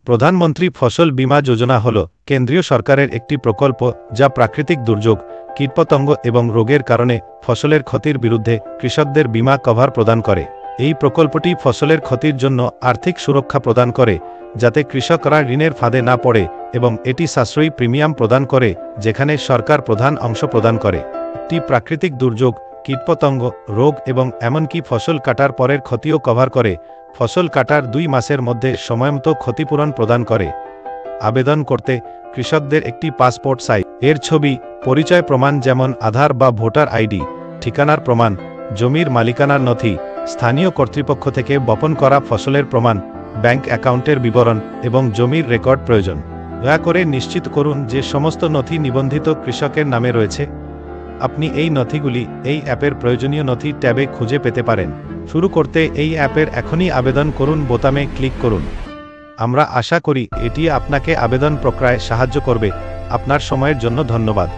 প্রধানমন্ত্রী ফসল বীমা যোজনা হল কেন্দ্রীয় সরকারের একটি প্রকল্প যা প্রাকৃতিক দুর্যোগ, কীটপতঙ্গ এবং রোগের কারণে ফসলের ক্ষতির বিরুদ্ধে কৃষকদের বীমা কভার প্রদান করে। এই প্রকল্পটি ফসলের ক্ষতির জন্য আর্থিক সুরক্ষা প্রদান করে যাতে কৃষকরা ঋণের ফাঁদে না পড়ে, এবং এটি সাশ্রয়ী প্রিমিয়াম প্রদান করে যেখানে সরকার প্রধান অংশ প্রদান করে। একটি প্রাকৃতিক দুর্যোগ, কীটপতঙ্গ, রোগ এবং এমনকি ফসল কাটার পরের ক্ষতিও কভার করে। ফসল কাটার 2 মাসের মধ্যে সময়মতো ক্ষতিপূরণ প্রদান করে। আবেদন করতে কৃষকদের একটি পাসপোর্ট সাইজ এর ছবি, পরিচয় প্রমাণ যেমন আধার বা ভোটার আইডি, ঠিকানার প্রমাণ, জমির মালিকানার নথি, স্থানীয় কর্তৃপক্ষ থেকে বপন করা ফসলের প্রমাণ, ব্যাংক অ্যাকাউন্টের বিবরণ এবং জমির রেকর্ড প্রয়োজন। দয়া করে নিশ্চিত করুন যে সমস্ত নথি নিবন্ধিত কৃষকের নামে রয়েছে। আপনি এই নথিগুলি এই অ্যাপের প্রয়োজনীয় নথি ট্যাবে খুঁজে পেতে পারেন। শুরু করতে এই অ্যাপের এখনই আবেদন করুন বোতামে ক্লিক করুন। আমরা আশা করি এটি আপনাকে আবেদন প্রক্রিয়ায় সাহায্য করবে। আপনার সময়ের জন্য ধন্যবাদ।